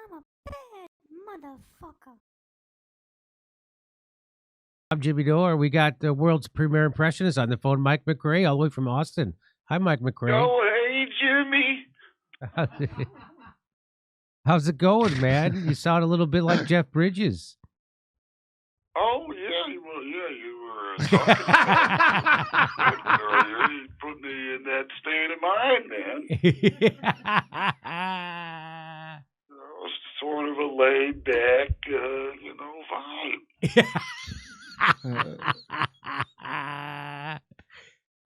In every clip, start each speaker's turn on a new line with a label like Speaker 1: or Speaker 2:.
Speaker 1: I'm a bad motherfucker.
Speaker 2: I'm Jimmy Dore. We got the world's premier impressionist on the phone, Mike MacRae, all the way from Austin. Hi, Mike MacRae.
Speaker 3: Oh, hey, Jimmy.
Speaker 2: How's it going, man? You sound a little bit like Jeff Bridges.
Speaker 3: Oh, yeah, you were talking earlier. You put me in that state of mind, man. Sort of a laid back,
Speaker 2: vibe.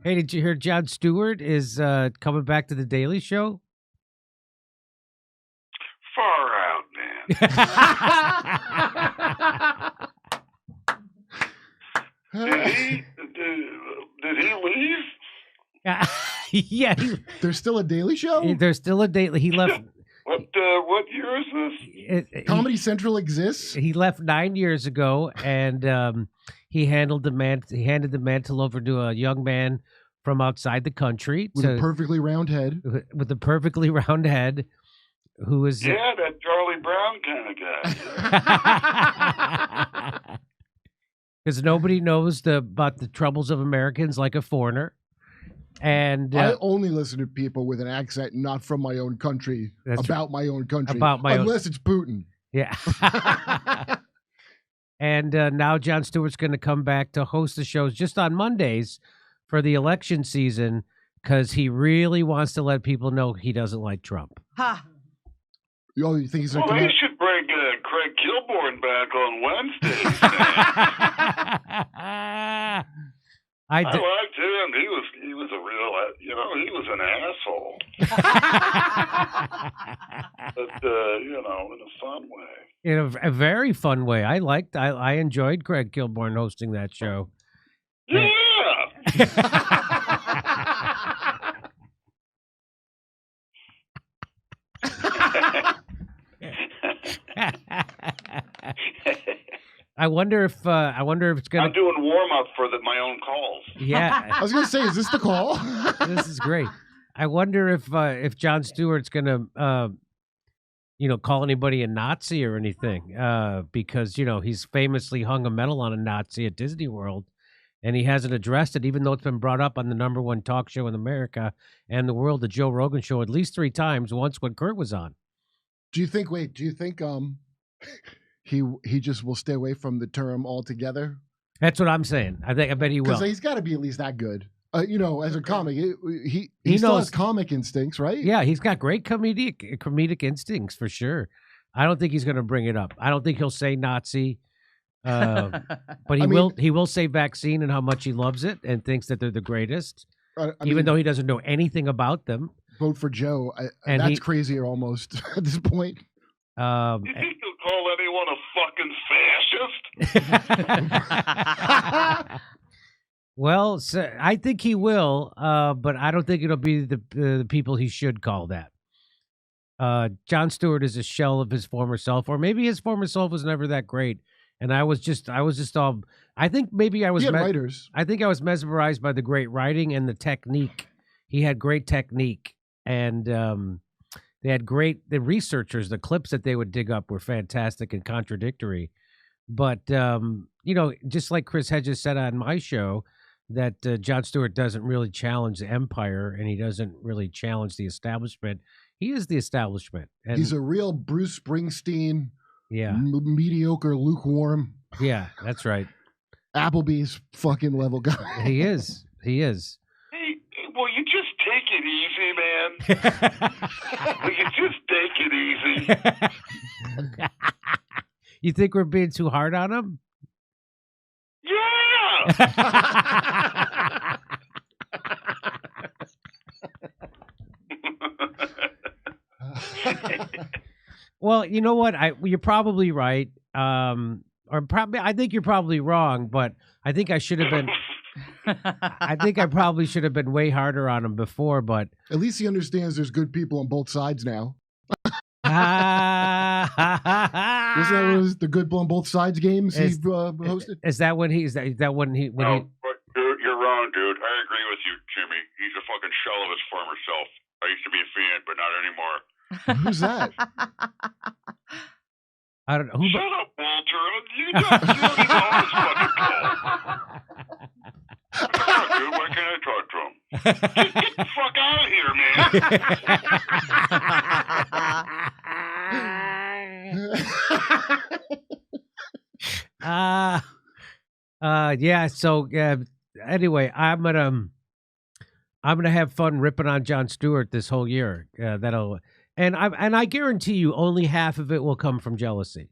Speaker 2: Hey, did you hear Jon Stewart is coming back to the Daily Show?
Speaker 3: Far out, man. Did he leave?
Speaker 2: Yeah.
Speaker 4: There's still a Daily Show?
Speaker 2: There's still a Daily. He left.
Speaker 3: What year is this?
Speaker 4: Comedy Central exists?
Speaker 2: He left 9 years ago, and he handed the mantle over to a young man from outside the country
Speaker 4: with a perfectly round head.
Speaker 2: With a perfectly round head, who is
Speaker 3: that Charlie Brown kind of guy.
Speaker 2: Because nobody knows about the troubles of Americans like a foreigner. And
Speaker 4: I only listen to people with an accent not from my own country about my own country, unless it's Putin.
Speaker 2: Yeah. And now Jon Stewart's going to come back to host the shows just on Mondays for the election season because he really wants to let people know he doesn't like Trump.
Speaker 4: Oh, you think he's going to?
Speaker 3: Well, they should bring Craig Kilborn back on Wednesday. I liked him. He was a real, he was an asshole. But, in a fun way.
Speaker 2: In a very fun way. I enjoyed Craig Kilborn hosting that show.
Speaker 3: Yeah.
Speaker 2: I wonder if it's gonna.
Speaker 3: I'm doing warm up for my own calls.
Speaker 2: Yeah,
Speaker 4: I was gonna say, is this the call?
Speaker 2: This is great. I wonder if Jon Stewart's gonna call anybody a Nazi or anything because he's famously hung a medal on a Nazi at Disney World, and he hasn't addressed it, even though it's been brought up on the #1 talk show in America and the world, the Joe Rogan Show, at least 3 times. Once when Kurt was on.
Speaker 4: Do you think he just will stay away from the term altogether?
Speaker 2: That's what I'm saying. I bet he will.
Speaker 4: Because he's got to be at least that good. As a comic, he still has comic instincts, right?
Speaker 2: Yeah, he's got great comedic instincts for sure. I don't think he's going to bring it up. I don't think he'll say Nazi, but he will say vaccine and how much he loves it and thinks that they're the greatest, even though he doesn't know anything about them.
Speaker 4: Vote for Joe. That's crazier almost at this point.
Speaker 3: You think he'll call anyone a fucking fascist?
Speaker 2: Well, I think he will, but I don't think it'll be the people he should call that. Jon Stewart is a shell of his former self, or maybe his former self was never that great. And I was just all. I think maybe I was.
Speaker 4: Writers.
Speaker 2: I think I was mesmerized by the great writing and the technique. He had great technique, and they had the researchers. The clips that they would dig up were fantastic and contradictory. But just like Chris Hedges said on my show, that Jon Stewart doesn't really challenge the empire and he doesn't really challenge the establishment. He is the establishment. And
Speaker 4: he's a real Bruce Springsteen,
Speaker 2: mediocre,
Speaker 4: lukewarm.
Speaker 2: Yeah, that's right.
Speaker 4: Applebee's fucking level guy.
Speaker 2: He is.
Speaker 3: Hey, will you just take it easy, man? Will you just take it easy?
Speaker 2: You think we're being too hard on him?
Speaker 3: Yeah.
Speaker 2: Well, you know what? You're probably right. I think you're probably wrong, but I think I should have been. I think I probably should have been way harder on him before, but
Speaker 4: at least he understands there's good people on both sides now.
Speaker 2: Isn't
Speaker 4: that what the good on both sides games he hosted?
Speaker 2: Is that when he?
Speaker 3: You're wrong, dude. I agree with you, Jimmy. He's a fucking shell of his former self. I used to be a fan, but not anymore.
Speaker 4: Who's that?
Speaker 2: I don't know. Who,
Speaker 3: Shut up, Walter. You don't even know this fucking call. Dude, why can't I talk to him? Just get the fuck out of here,
Speaker 2: man. Yeah. So anyway, I'm gonna have fun ripping on Jon Stewart this whole year. And I guarantee you, only half of it will come from jealousy.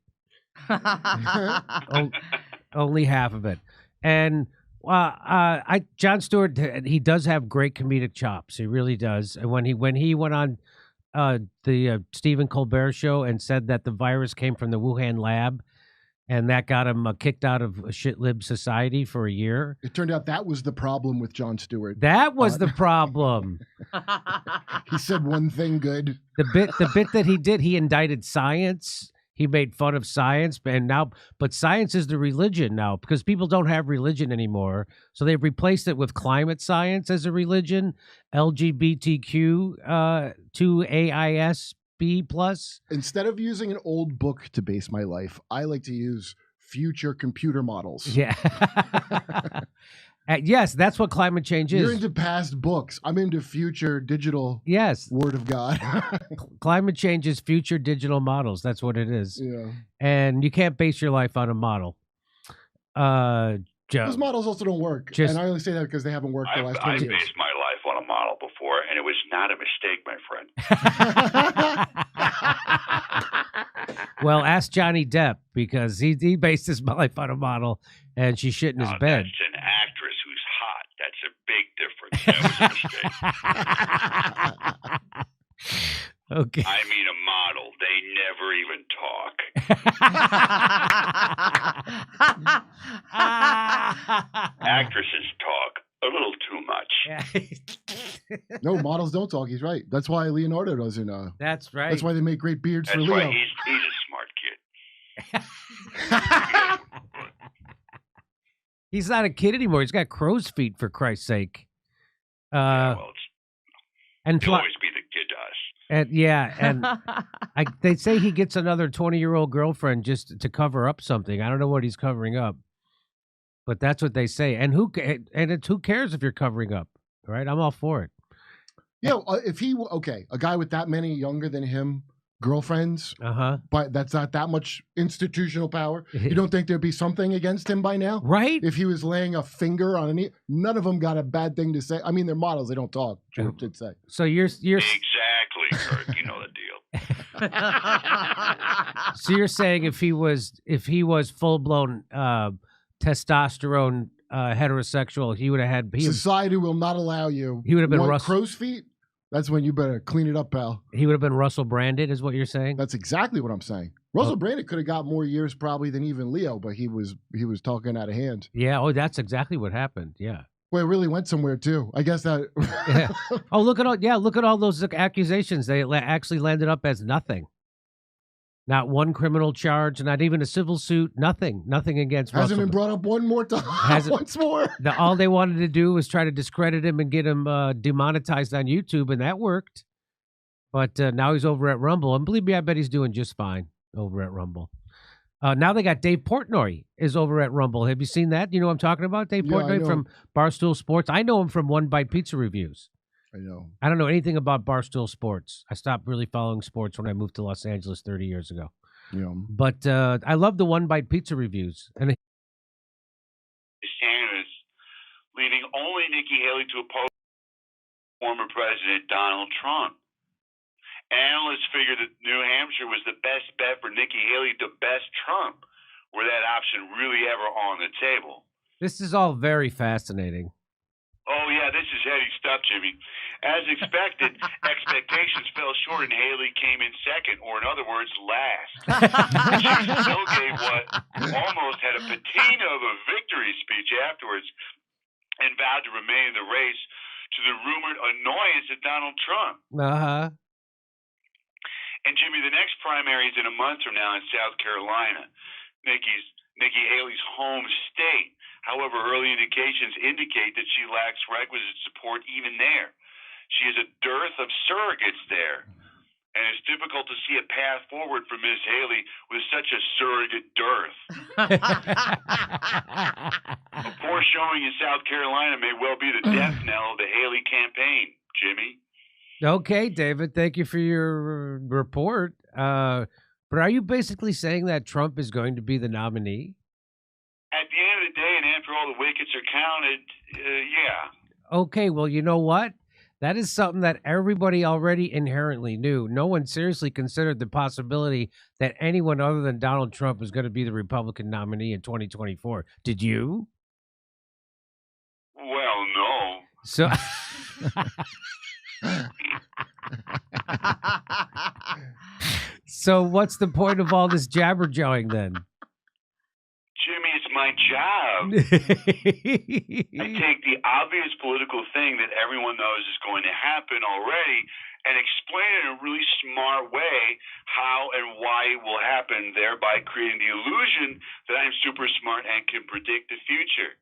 Speaker 2: Only half of it. And Jon Stewart, he does have great comedic chops. He really does. And when he went on the Stephen Colbert show and said that the virus came from the Wuhan lab, and that got him kicked out of shitlib society for a year.
Speaker 4: It turned out that was the problem with Jon Stewart.
Speaker 2: That was the problem.
Speaker 4: He said one thing good.
Speaker 2: The bit that he did, he indicted science. He made fun of science, but science is the religion now because people don't have religion anymore. So they've replaced it with climate science as a religion, LGBTQ, 2AISB+.
Speaker 4: Instead of using an old book to base my life, I like to use future computer models.
Speaker 2: Yeah. Yes, that's what climate change is.
Speaker 4: You're into past books. I'm into future digital.
Speaker 2: Yes.
Speaker 4: Word of God.
Speaker 2: Climate change is future digital models. That's what it is.
Speaker 4: Yeah.
Speaker 2: And you can't base your life on a model.
Speaker 4: Those models also don't work. And I only say that because they haven't worked the last 20 years.
Speaker 3: I based my life on a model before, and it was not a mistake, my friend.
Speaker 2: Well, ask Johnny Depp because he based his life on a model, and she shit in his bed.
Speaker 3: That's an actress who's hot. That's a big difference. That was a mistake.
Speaker 2: Okay.
Speaker 3: I mean, a model. They never even talk. Actresses talk a little too much.
Speaker 4: No, models don't talk. He's right. That's why Leonardo doesn't.
Speaker 2: That's right.
Speaker 4: That's why they make great beards for
Speaker 3: That's
Speaker 4: Leo.
Speaker 3: why he's a smart kid.
Speaker 2: He's not a kid anymore. He's got crow's feet, for Christ's sake.
Speaker 3: Well, he'll always be the kid to us.
Speaker 2: And yeah, and they say he gets another 20-year-old girlfriend just to cover up something. I don't know what he's covering up, but that's what they say. And who cares if you're covering up, right? I'm all for it.
Speaker 4: Yeah, if a guy with that many younger than him girlfriends, but that's not that much institutional power. You don't think there'd be something against him by now,
Speaker 2: right?
Speaker 4: If he was laying a finger on none of them got a bad thing to say. I mean, they're models; they don't talk. George did say.
Speaker 2: So you're
Speaker 3: exactly, Kurt. You know the deal.
Speaker 2: So you're saying if he was full blown testosterone heterosexual, he would have had.
Speaker 4: Society will not allow you.
Speaker 2: He would have been
Speaker 4: crow's feet. That's when you better clean it up, pal.
Speaker 2: He would have been Russell Branded, is what you're saying?
Speaker 4: That's exactly what I'm saying. Russell Branded could have got more years probably than even Leo, but he was talking out of hand.
Speaker 2: Yeah. Oh, that's exactly what happened. Yeah.
Speaker 4: Well, it really went somewhere too. I guess that.
Speaker 2: Yeah. Oh, look at all those accusations. They actually landed up as nothing. Not one criminal charge, not even a civil suit. Nothing against Russell.
Speaker 4: Hasn't been brought up one more time. Once more.
Speaker 2: All they wanted to do was try to discredit him and get him demonetized on YouTube, and that worked. But now he's over at Rumble, and believe me, I bet he's doing just fine over at Rumble. Now they got Dave Portnoy is over at Rumble. Have you seen that? You know what I'm talking about? Dave Portnoy from Barstool Sports. I know him from One Bite Pizza Reviews.
Speaker 4: I know.
Speaker 2: I don't know anything about Barstool Sports. I stopped really following sports when I moved to Los Angeles 30 years ago.
Speaker 4: Yeah.
Speaker 2: But I love the One Bite Pizza Reviews. And
Speaker 3: DeSantis leaving only Nikki Haley to oppose former President Donald Trump. Analysts figured that New Hampshire was the best bet for Nikki Haley to best Trump. Were that option really ever on the table?
Speaker 2: This is all very fascinating.
Speaker 3: Oh, yeah, this is heady stuff, Jimmy. As expected, expectations fell short and Haley came in second, or in other words, last. She still gave what almost had a patina of a victory speech afterwards and vowed to remain in the race to the rumored annoyance of Donald Trump. And, Jimmy, the next primary is in a month from now in South Carolina, Nikki Haley's home state. However, early indications indicate that she lacks requisite support even there. She has a dearth of surrogates there. And as difficult to see a path forward for Ms. Haley with such a surrogate dearth. A poor showing in South Carolina may well be the death knell of the Haley campaign, Jimmy.
Speaker 2: Okay, David, thank you for your report. But are you basically saying that Trump is going to be the nominee?
Speaker 3: At the end of the day, and after all the wickets are counted, yeah.
Speaker 2: Okay, well, you know what? That is something that everybody already inherently knew. No one seriously considered the possibility that anyone other than Donald Trump was going to be the Republican nominee in 2024. Did you?
Speaker 3: Well, no.
Speaker 2: So... So what's the point of all this jabberjawing then?
Speaker 3: Jimmy, it's my job. I take the obvious political thing that everyone knows is going to happen already and explain it in a really smart way how and why it will happen, thereby creating the illusion that I'm super smart and can predict the future.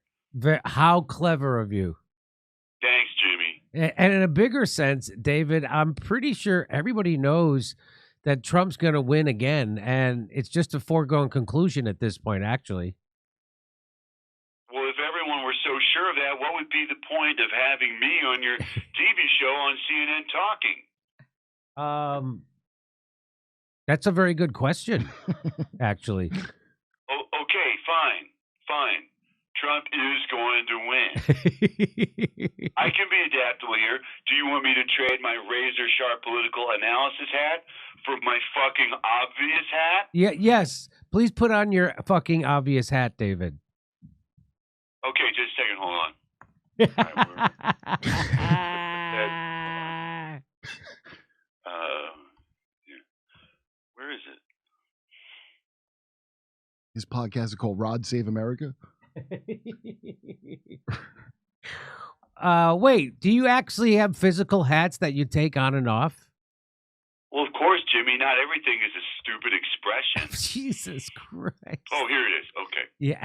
Speaker 2: How clever of you.
Speaker 3: Thanks, Jimmy.
Speaker 2: And in a bigger sense, David, I'm pretty sure everybody knows that Trump's going to win again, and it's just a foregone conclusion at this point, actually.
Speaker 3: Well, if everyone were so sure of that, what would be the point of having me on your TV show on CNN talking?
Speaker 2: That's a very good question, actually.
Speaker 3: Okay, fine. Trump is going to win. I can be adaptable here. Do you want me to trade my razor-sharp political analysis hat for my fucking obvious hat?
Speaker 2: Yeah, yes. Please put on your fucking obvious hat, David.
Speaker 3: Okay, just a second. Hold on. Where is it?
Speaker 4: His podcast is called Rod Save America.
Speaker 2: Wait, do you actually have physical hats that you take on and off?
Speaker 3: Well, of course, Jimmy. Not everything is a stupid expression.
Speaker 2: Jesus Christ.
Speaker 3: Oh, here it is. Okay.
Speaker 2: Yeah.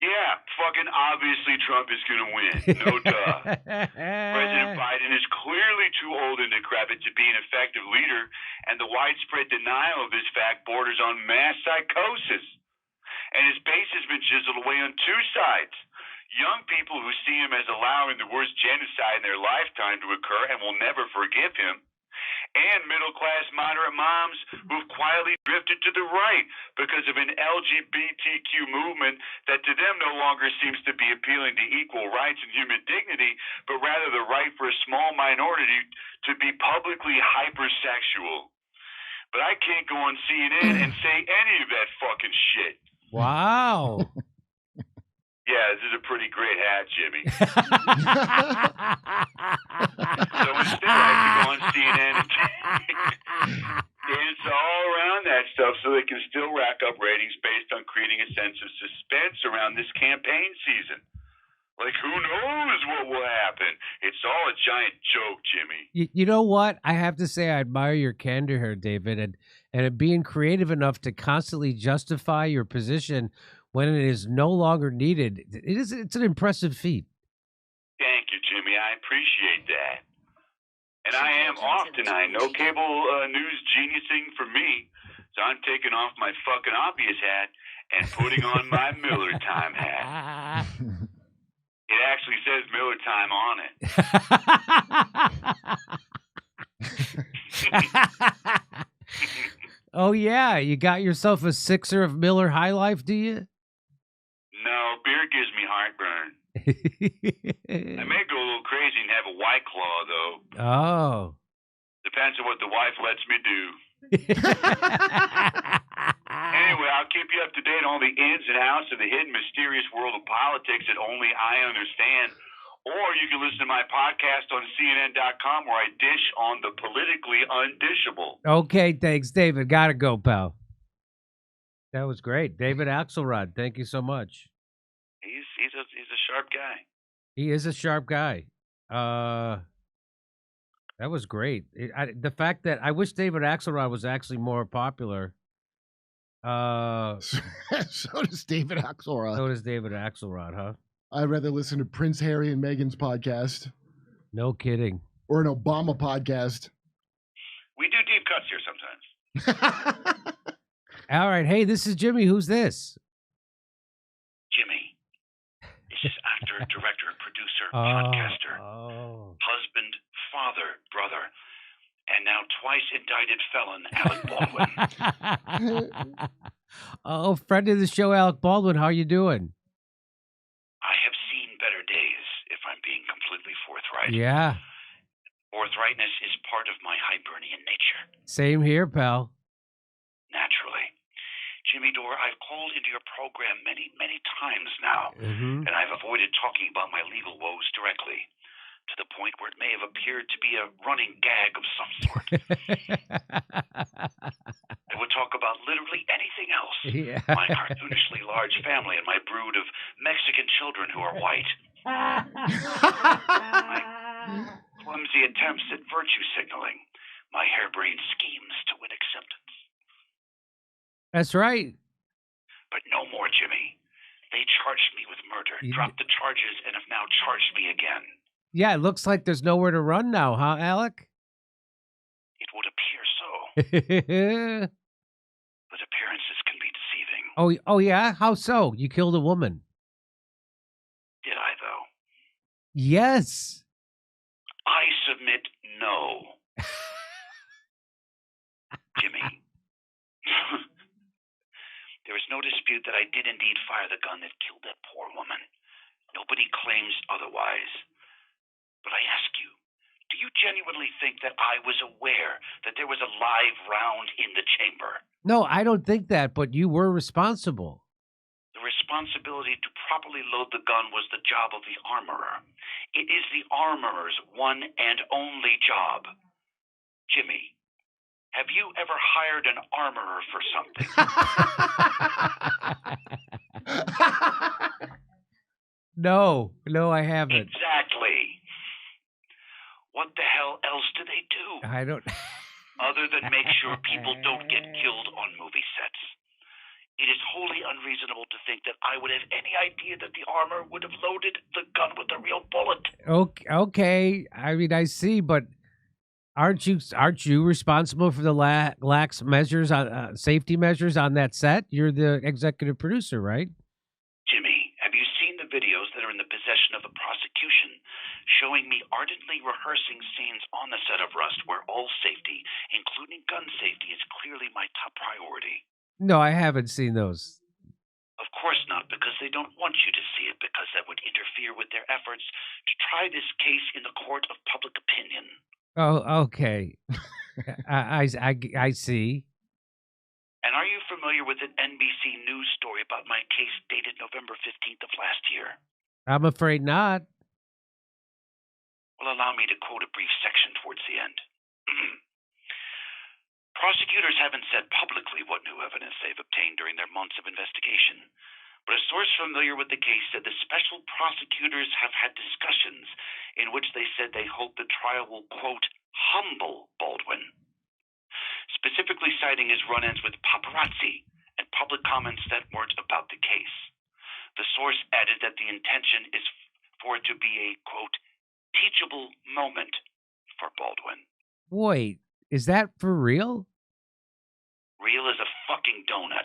Speaker 3: Yeah, fucking obviously Trump is going to win. No duh. President Biden is clearly too old and decrepit to be an effective leader, and the widespread denial of this fact borders on mass psychosis. And his base has been chiseled away on two sides. Young people who see him as allowing the worst genocide in their lifetime to occur and will never forgive him. And middle-class moderate moms who've quietly drifted to the right because of an LGBTQ movement that to them no longer seems to be appealing to equal rights and human dignity, but rather the right for a small minority to be publicly hypersexual. But I can't go on CNN and say any of that fucking shit.
Speaker 2: Wow.
Speaker 3: Yeah, this is a pretty great hat, Jimmy. So instead, I have to go on CNN and dance all around that stuff so they can still rack up ratings based on creating a sense of suspense around this campaign season. Like, who knows what will happen? It's all a giant joke, Jimmy.
Speaker 2: You know what? I have to say I admire your candor here, David, and being creative enough to constantly justify your position when it is no longer needed. It's an impressive feat.
Speaker 3: Thank you, Jimmy. I appreciate that. And I am off tonight. No cable news geniusing for me. So I'm taking off my fucking obvious hat and putting on my Miller Time hat. It actually says Miller Time on it.
Speaker 2: Oh, yeah. You got yourself a sixer of Miller High Life, do you?
Speaker 3: No, beer gives me heartburn. I may go a little crazy and have a White Claw, though.
Speaker 2: Oh.
Speaker 3: Depends on what the wife lets me do. Anyway, I'll keep you up to date on all the ins and outs of the hidden, mysterious world of politics that only I understand. Or you can listen to my podcast on CNN.com where I dish on the politically undishable.
Speaker 2: Okay, thanks, David. Gotta go, pal. That was great. David Axelrod, thank you so much.
Speaker 3: He's a sharp guy.
Speaker 2: He is a sharp guy. That was great. The fact that I wish David Axelrod was actually more popular.
Speaker 4: So does David Axelrod.
Speaker 2: So does David Axelrod, huh?
Speaker 4: I'd rather listen to Prince Harry and Meghan's podcast.
Speaker 2: No kidding.
Speaker 4: Or an Obama podcast.
Speaker 3: We do deep cuts here sometimes.
Speaker 2: All right. Hey, this is Jimmy. Who's this?
Speaker 3: Jimmy. This is actor, director, producer, podcaster, husband, father, brother, and now twice indicted felon, Alec Baldwin.
Speaker 2: Oh, friend of the show, Alec Baldwin. How you doing?
Speaker 3: I have seen better days, if I'm being completely forthright.
Speaker 2: Yeah.
Speaker 3: Forthrightness is part of my Hibernian nature.
Speaker 2: Same here, pal.
Speaker 3: Naturally. Jimmy Dore, I've called into your program many, many times now, and I've avoided talking about my legal woes directly, to the point where it may have appeared to be a running gag of some sort. I would talk about literally anything else. Yeah. My cartoonishly large family and my brood of Mexican children who are white. My clumsy attempts at virtue signaling. My harebrained schemes to win acceptance.
Speaker 2: That's right.
Speaker 3: But no more, Jimmy. They charged me with murder, dropped the charges, and have now charged me again.
Speaker 2: Yeah, it looks like there's nowhere to run now, huh, Alec?
Speaker 3: It would appear so. But appearances can be deceiving.
Speaker 2: Oh yeah? How so? You killed a woman.
Speaker 3: Did I, though?
Speaker 2: Yes.
Speaker 3: I submit no. Jimmy. There is no dispute that I did indeed fire the gun that killed that poor woman. Nobody claims otherwise. But I ask you, do you genuinely think that I was aware that there was a live round in the chamber?
Speaker 2: No, I don't think that, but you were responsible.
Speaker 3: The responsibility to properly load the gun was the job of the armorer. It is the armorer's one and only job. Jimmy, have you ever hired an armorer for something?
Speaker 2: No, I haven't.
Speaker 3: Exactly. What the hell else do they do?
Speaker 2: I don't.
Speaker 3: Other than make sure people don't get killed on movie sets. It is wholly unreasonable to think that I would have any idea that the armor would have loaded the gun with a real bullet.
Speaker 2: Okay. I mean, I see, but aren't you responsible for the lax measures on safety measures on that set? You're the executive producer, right?
Speaker 3: Jimmy, have you seen the videos that are in the possession of the prosecution showing me ardently rehearsing scenes on the set of Rust where all safety, including gun safety, is clearly my top priority?
Speaker 2: No, I haven't seen those.
Speaker 3: Of course not, because they don't want you to see it, because that would interfere with their efforts to try this case in the court of public opinion.
Speaker 2: Oh, okay. I see.
Speaker 3: And are you familiar with an NBC News story about my case dated November 15th of last year?
Speaker 2: I'm afraid not.
Speaker 3: Well, allow me to quote a brief section towards the end. Prosecutors haven't said publicly what new evidence they've obtained during their months of investigation, but a source familiar with the case said the special prosecutors have had discussions in which they said they hope the trial will, quote, humble Baldwin, specifically citing his run-ins with paparazzi and public comments that weren't about the case. The source added that the intention is for it to be a, quote, teachable moment for Baldwin.
Speaker 2: Wait, is that for real?
Speaker 3: Real as a fucking donut.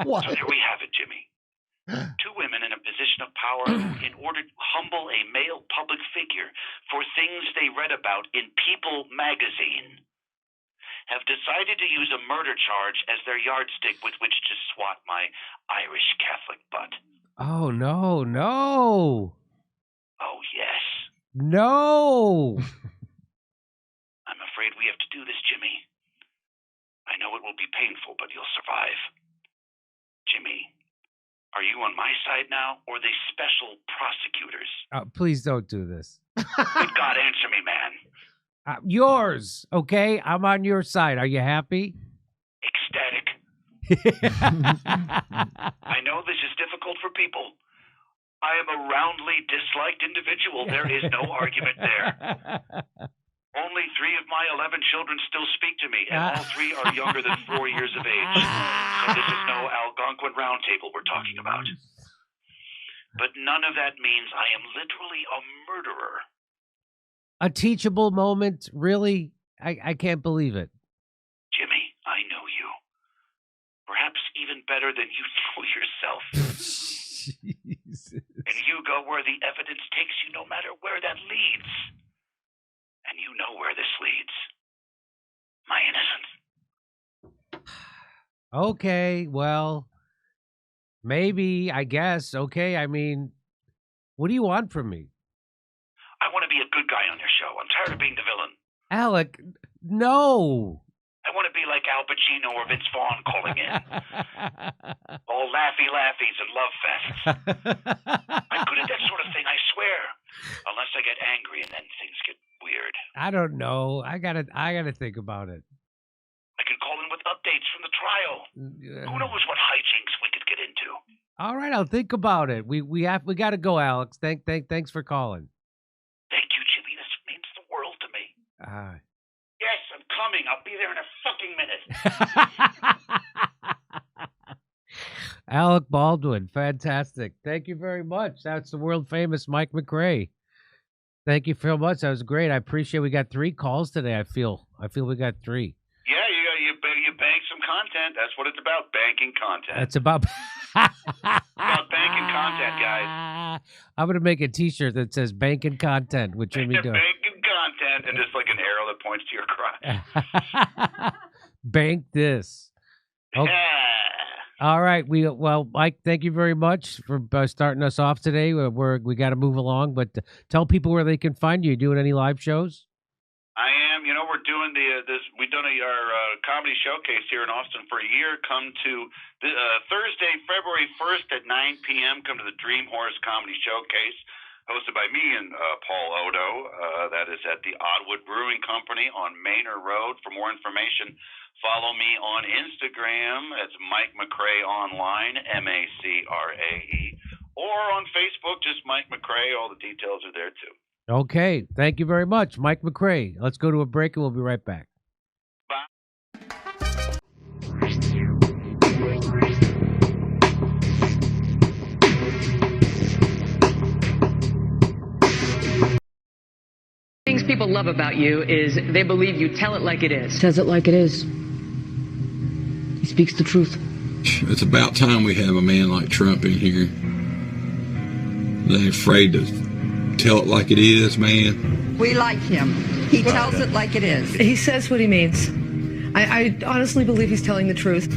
Speaker 4: What?
Speaker 3: So there we have it, Jimmy. Two women in a position of power who, in order to humble a male public figure for things they read about in People magazine, have decided to use a murder charge as their yardstick with which to swat my Irish Catholic butt.
Speaker 2: Oh, no.
Speaker 3: Oh, yes.
Speaker 2: No.
Speaker 3: I'm afraid we have to do this, Jimmy. I know it will be painful, but you'll survive. Jimmy, are you on my side now, or the special prosecutors?
Speaker 2: Please don't do this.
Speaker 3: Good God, answer me, man.
Speaker 2: Yours, okay? I'm on your side. Are you happy?
Speaker 3: Ecstatic. I know this is difficult for people. I am a roundly disliked individual. There is no argument there. Only 3 of my 11 children still speak to me, and all 3 are younger than 4 years of age. So this is no Algonquin roundtable we're talking about. But none of that means I am literally a murderer.
Speaker 2: A teachable moment, really, I can't believe it.
Speaker 3: Jimmy, I know you. Perhaps even better than you know yourself.
Speaker 2: Jesus.
Speaker 3: And you go where the evidence takes you, no matter where that leads. And you know where this leads. My innocence.
Speaker 2: Okay, well, maybe, I guess. Okay, I mean, what do you want from me?
Speaker 3: I want to be a good guy on your show. I'm tired of being the villain.
Speaker 2: Alec, no.
Speaker 3: I want to be like Al Pacino or Vince Vaughn calling in. All laughies and love fests. I'm good at that sort of thing, I swear. Unless I get angry and then things get weird.
Speaker 2: I don't know. I gotta think about it.
Speaker 3: I could call in with updates from the trial. Who knows what hijinks we could get into.
Speaker 2: All right, I'll think about it. We gotta go, Alex. Thanks for calling.
Speaker 3: Thank you, Jimmy. This means the world to me. Yes, I'm coming. I'll be there in a fucking minute.
Speaker 2: Alec Baldwin, fantastic. Thank you very much. That's the world famous Mike MacRae. Thank you so much. That was great. I appreciate. We got 3 calls today. I feel we got 3.
Speaker 3: Yeah, you bank some content. That's what it's about. Banking content.
Speaker 2: That's about
Speaker 3: banking content, guys.
Speaker 2: I'm gonna make a T-shirt that says "Banking Content" with Jimmy Dore.
Speaker 3: Banking content, and just like an arrow that points to your crotch.
Speaker 2: Bank this. Okay. All right. Well, Mike, thank you very much for starting us off today. We got to move along, but tell people where they can find you. Doing any live shows?
Speaker 3: I am. You know, we're doing we've done our comedy showcase here in Austin for a year. Come to Thursday, February 1st at 9 p.m. Come to the Dream Horse Comedy Showcase, hosted by me and Paul Odo. That is at the Oddwood Brewing Company on Manor Road. For more information, follow me on Instagram. It's Mike MacRae Online, MacRae, or on Facebook, just Mike MacRae. All the details are there too.
Speaker 2: Okay, thank you very much, Mike MacRae. Let's go to a break and we'll be right back.
Speaker 3: Bye.
Speaker 5: Things people love about you is they believe you tell it like it is.
Speaker 6: Says it like it is. He speaks the truth.
Speaker 7: It's about time we have a man like Trump in here. They ain't afraid to tell it like it is, man.
Speaker 8: We like him. He tells it like it is.
Speaker 6: He says what he means. I honestly believe he's telling the truth.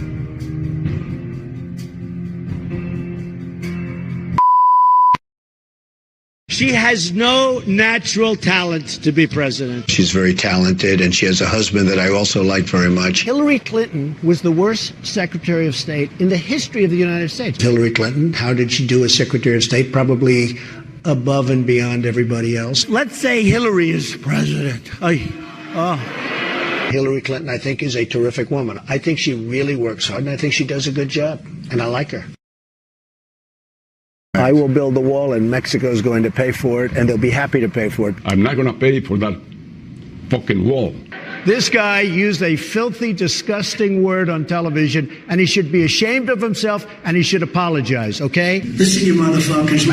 Speaker 9: She has no natural talent to be president.
Speaker 10: She's very talented, and she has a husband that I also like very much.
Speaker 9: Hillary Clinton was the worst Secretary of State in the history of the United States.
Speaker 10: Hillary Clinton, how did she do as Secretary of State? Probably above and beyond everybody else.
Speaker 9: Let's say Hillary is president.
Speaker 10: Hillary Clinton, I think, is a terrific woman. I think she really works hard, and I think she does a good job, and I like her. I will build the wall, and Mexico is going to pay for it, and they'll be happy to pay for it.
Speaker 7: I'm not going to pay for that fucking wall.
Speaker 9: This guy used a filthy, disgusting word on television, and he should be ashamed of himself, and he should apologize, okay?
Speaker 10: Listen, you motherfuckers.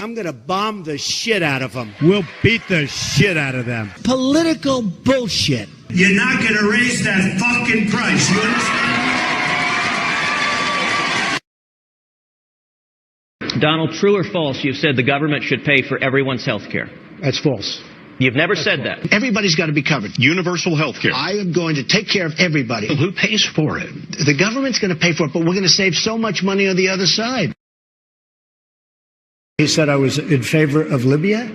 Speaker 9: I'm going to bomb the shit out of them. We'll beat the shit out of them. Political bullshit.
Speaker 10: You're not going to raise that fucking price, you understand?
Speaker 5: Donald, true or false, you've said the government should pay for everyone's health care?
Speaker 9: That's false.
Speaker 5: You've never said that.
Speaker 10: Everybody's got to be covered.
Speaker 7: Universal health care.
Speaker 10: I am going to take care of everybody.
Speaker 7: Who pays for it?
Speaker 10: The government's going to pay for it, but we're going to save so much money on the other side.
Speaker 9: He said I was in favor of Libya.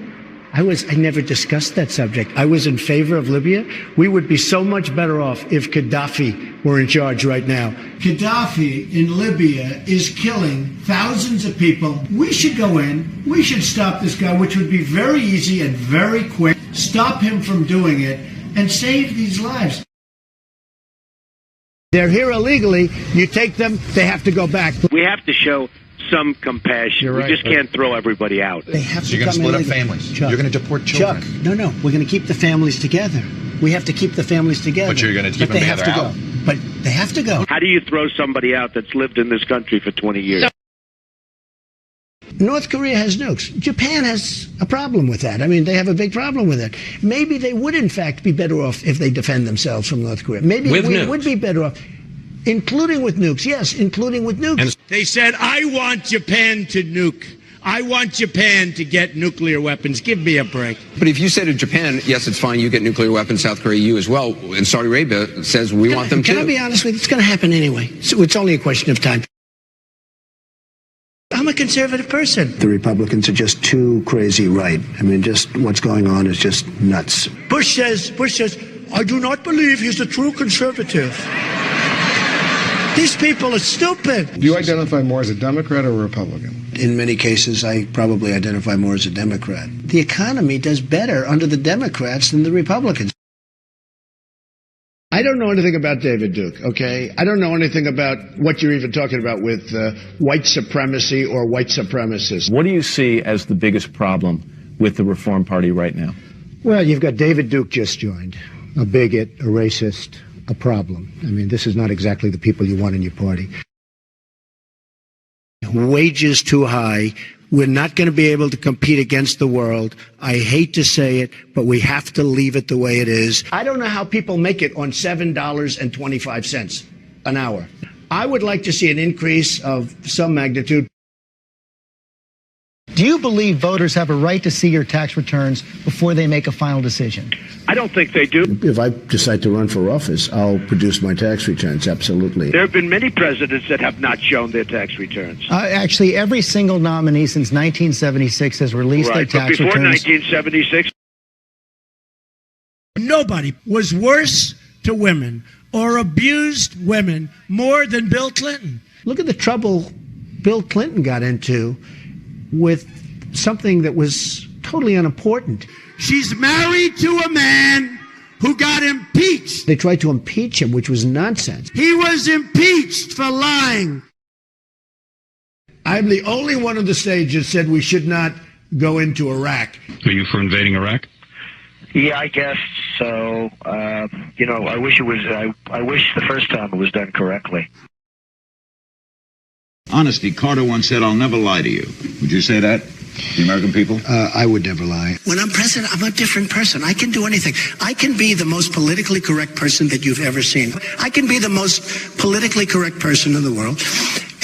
Speaker 9: I never discussed that subject. I was in favor of Libya. We would be so much better off if Gaddafi were in charge right now. Gaddafi in Libya is killing thousands of people. We should go in. We should stop this guy, which would be very easy and very quick. Stop him from doing it and save these lives. They're here illegally. You take them, they have to go back.
Speaker 11: We have to show some compassion.
Speaker 9: You're right.
Speaker 11: We just can't throw everybody out.
Speaker 10: They have
Speaker 12: So you're going to split up families.
Speaker 10: Chuck,
Speaker 12: You're going to deport children.
Speaker 10: Chuck, no, we're going to keep the families together. We have to keep the families together.
Speaker 12: But you're going to keep them together out.
Speaker 10: But they have to go.
Speaker 11: How do you throw somebody out that's lived in this country for 20 years?
Speaker 9: North Korea has nukes. Japan has a problem with that. I mean, they have a big problem with it. Maybe they would, in fact, be better off if they defend themselves from North Korea. Maybe we would be better off, including with nukes. Yes, including with nukes.
Speaker 13: And they said, I want Japan to nuke. I want Japan to get nuclear weapons. Give me a break.
Speaker 14: But if you say to Japan, yes, it's fine, you get nuclear weapons, South Korea, you as well, and Saudi Arabia says we want them too.
Speaker 9: Can I be honest with you? It's going to happen anyway. So it's only a question of time. I'm a conservative person.
Speaker 10: The Republicans are just too crazy right. I mean, just what's going on is just nuts.
Speaker 9: Bush says, I do not believe he's a true conservative. These people are stupid.
Speaker 15: Do you identify more as a Democrat or a Republican?
Speaker 10: In many cases, I probably identify more as a Democrat. The economy does better under the Democrats than the Republicans.
Speaker 9: I don't know anything about David Duke, okay? I don't know anything about what you're even talking about with white supremacy or white supremacists.
Speaker 16: What do you see as the biggest problem with the Reform Party right now?
Speaker 9: Well, you've got David Duke just joined, a bigot, a racist, a problem. I mean, this is not exactly the people you want in your party. Wages too high. We're not going to be able to compete against the world. I hate to say it, but we have to leave it the way it is. I don't know how people make it on $7.25 an hour. I would like to see an increase of some magnitude.
Speaker 17: Do you believe voters have a right to see your tax returns before they make a final decision?
Speaker 11: I don't think they do.
Speaker 10: If I decide to run for office, I'll produce my tax returns, absolutely.
Speaker 11: There have been many presidents that have not shown their tax returns.
Speaker 17: Actually, every single nominee since 1976 has released their tax
Speaker 11: before
Speaker 17: returns.
Speaker 11: 1976.
Speaker 13: Nobody was worse to women or abused women more than Bill Clinton.
Speaker 9: Look at the trouble Bill Clinton got into with something that was totally unimportant.
Speaker 13: She's married to a man who got impeached.
Speaker 9: They tried to impeach him, which was nonsense.
Speaker 13: He was impeached for lying.
Speaker 9: I'm the only one on the stage that said we should not go into Iraq.
Speaker 18: Are you for invading Iraq?
Speaker 19: Yeah, I guess so. You know, I wish it was. I wish the first time it was done correctly.
Speaker 20: Honesty, Carter once said, I'll never lie to you. Would you say that, the American people?
Speaker 10: I would never lie.
Speaker 9: When I'm president, I'm a different person. I can do anything. I can be the most politically correct person that you've ever seen. I can be the most politically correct person in the world.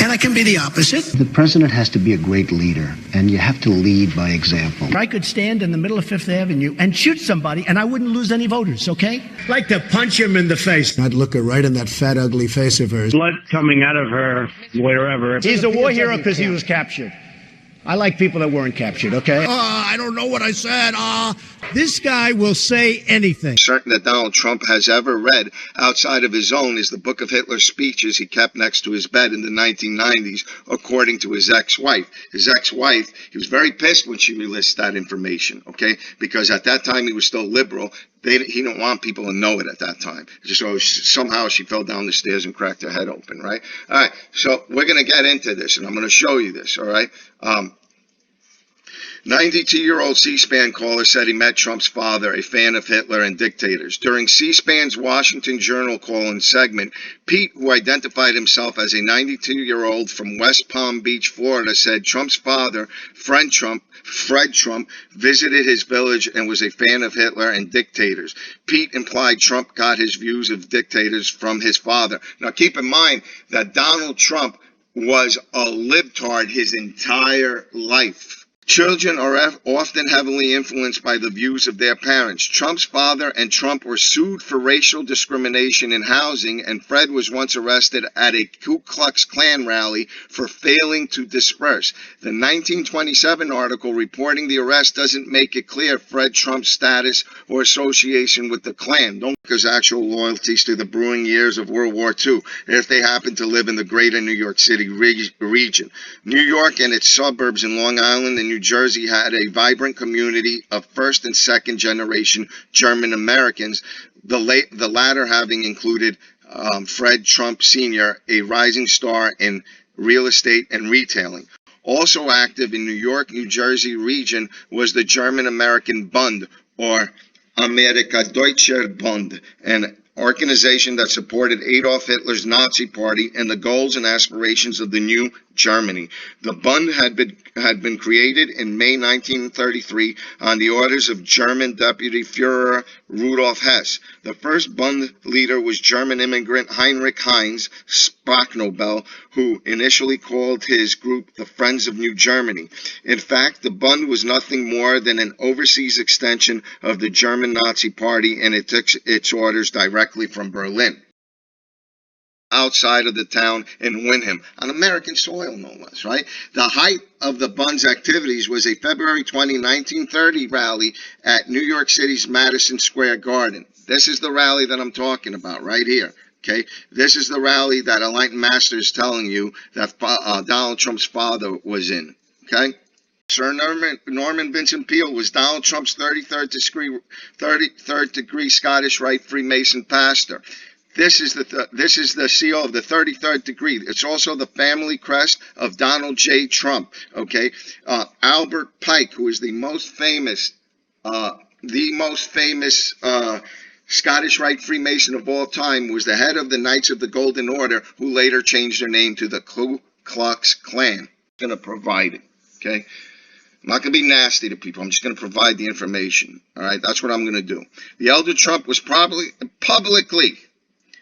Speaker 9: And I can be the opposite.
Speaker 10: The president has to be a great leader, and you have to lead by example.
Speaker 17: I could stand in the middle of Fifth Avenue and shoot somebody, and I wouldn't lose any voters, okay?
Speaker 13: Like to punch him in the face.
Speaker 9: I'd look her right in that fat, ugly face of hers.
Speaker 11: Blood coming out of her, wherever.
Speaker 17: He's a war hero because he was captured. I like people that weren't captured, okay?
Speaker 13: I don't know what I said. This guy will say anything.
Speaker 21: Certain that Donald Trump has ever read outside of his own is the book of Hitler's speeches he kept next to his bed in the 1990s, according to his ex-wife. His ex-wife, he was very pissed when she released that information, okay? Because at that time he was still liberal. He didn't want people to know it at that time. So somehow she fell down the stairs and cracked her head open, right? All right, so we're going to get into this, and I'm going to show you this, all right? 92-year-old C-SPAN caller said he met Trump's father, a fan of Hitler and dictators. During C-SPAN's Washington Journal call-in segment, Pete, who identified himself as a 92-year-old from West Palm Beach, Florida, said Trump's father, Fred Trump, visited his village and was a fan of Hitler and dictators. Pete implied Trump got his views of dictators from his father. Now, keep in mind that Donald Trump was a libtard his entire life. Children are often heavily influenced by the views of their parents. Trump's father and Trump were sued for racial discrimination in housing, and Fred was once arrested at a Ku Klux Klan rally for failing to disperse. The 1927 article reporting the arrest doesn't make it clear Fred Trump's status or association with the Klan. Don't his actual loyalties to the brewing years of World War II, if they happen to live in the greater New York City region. New York and its suburbs in Long Island and New Jersey had a vibrant community of first and second generation German Americans, the latter having included Fred Trump Sr., a rising star in real estate and retailing. Also active in New York, New Jersey region was the German American Bund, or Amerika Deutscher Bund, an organization that supported Adolf Hitler's Nazi Party and the goals and aspirations of the New Germany. The Bund had been created in May 1933 on the orders of German Deputy Führer Rudolf Hess. The first Bund leader was German immigrant Heinrich Heinz Spacknobel, who initially called his group the Friends of New Germany. In fact, the Bund was nothing more than an overseas extension of the German Nazi Party, and it took its orders directly from Berlin. Outside of the town in Windham, on American soil no less, right? The height of the Bund's activities was a February 20, 1930 rally at New York City's Madison Square Garden. This is the rally that I'm talking about right here, okay? This is the rally that Enlightened Master is telling you that Donald Trump's father was in, okay? Sir Norman Vincent Peale was Donald Trump's 33rd degree Scottish Rite Freemason pastor. This is the seal of the 33rd degree. It's also the family crest of Donald J. Trump. Okay, Albert Pike, who is the most famous Scottish Rite Freemason of all time, was the head of the Knights of the Golden Order, who later changed their name to the Ku Klux Klan. I'm going to provide it. Okay. I'm not going to be nasty to people. I'm just going to provide the information. All right. That's what I'm going to do. The elder Trump was publicly,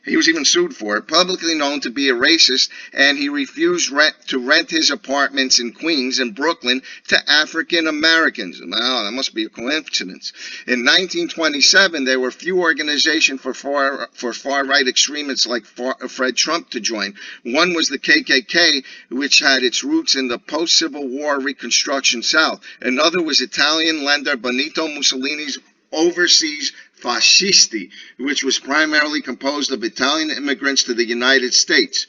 Speaker 21: he was even sued for it, publicly known to be a racist, and he refused to rent his apartments in Queens and Brooklyn to African Americans. Wow, that must be a coincidence. In 1927, there were few organizations for far-right extremists like Fred Trump to join. One was the KKK, which had its roots in the post-Civil War Reconstruction South. Another was Italian lender Benito Mussolini's overseas Fascisti, which was primarily composed of Italian immigrants to the United States.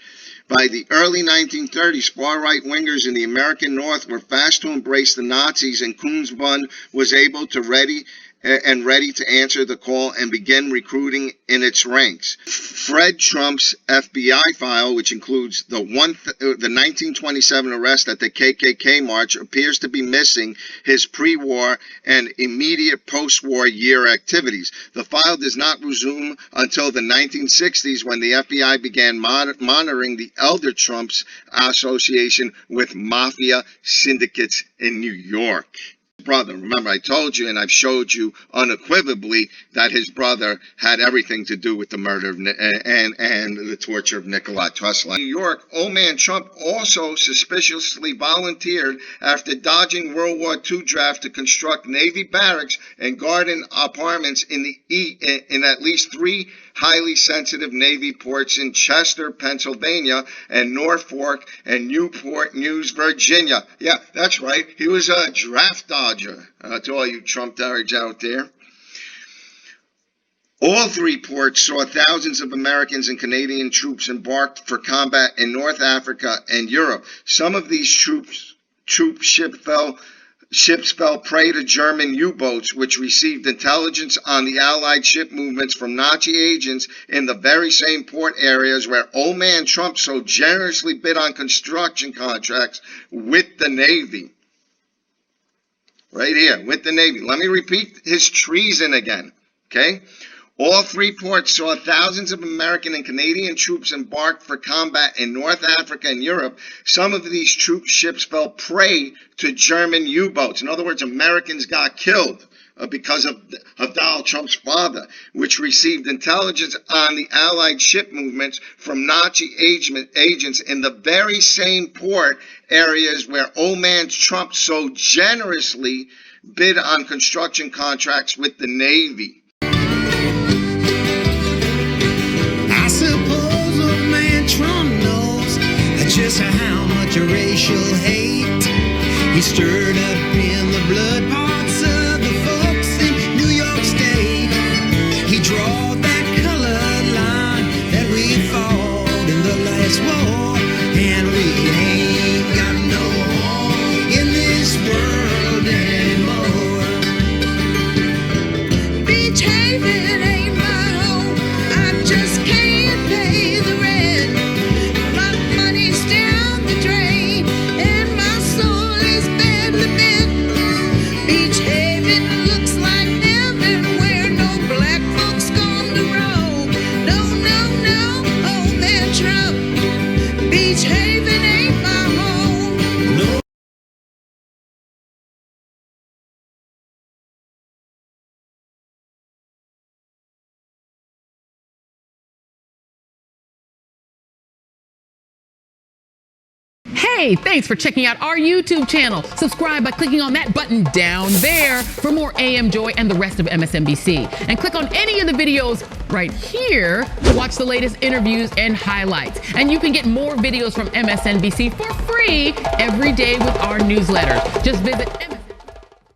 Speaker 21: By the early 1930s, far-right wingers in the American North were fast to embrace the Nazis, and Kunz Bund was able to ready to answer the call and begin recruiting in its ranks. Fred Trump's FBI file, which includes the 1927 arrest at the KKK march, appears to be missing his pre-war and immediate post-war year activities. The file does not resume until the 1960s, when the FBI began monitoring the elder Trump's association with mafia syndicates in New York. Brother, remember I told you and I've showed you unequivocally that his brother had everything to do with the murder of and the torture of Nikola Tesla. In New York, old man Trump also suspiciously volunteered after dodging World War II draft to construct Navy barracks and garden apartments in at least 3 highly sensitive Navy ports in Chester, Pennsylvania, and Norfolk and Newport News, Virginia. Yeah, that's right. He was a draft dodger, to all you Trump dodgers out there. All 3 ports saw thousands of Americans and Canadian troops embarked for combat in North Africa and Europe. Some of these ships fell prey to German U-boats, which received intelligence on the Allied ship movements from Nazi agents in the very same port areas where old man Trump so generously bid on construction contracts with the Navy. Right here, with the Navy. Let me repeat his treason again, okay? All 3 ports saw thousands of American and Canadian troops embarked for combat in North Africa and Europe. Some of these troop ships fell prey to German U-boats. In other words, Americans got killed because of Donald Trump's father, which received intelligence on the Allied ship movements from Nazi agents in the very same port areas where old man Trump so generously bid on construction contracts with the Navy.
Speaker 18: I suppose old man Trump knows just how much racial hate he stirred up in the blood parts of the folks in New York State. He drawed that colored line that we fought in the last war, and we ain't got no home in this world anymore. Beach Haven ain't my home, I just can't pay the rent. My money's down the drain, and my soul is badly
Speaker 1: Hey, thanks for checking out our YouTube channel. Subscribe by clicking on that button down there for more AM Joy and the rest of MSNBC. And click on any of the videos right here to watch the latest interviews and highlights. And you can get more videos from MSNBC for free every day with our newsletter. Just visit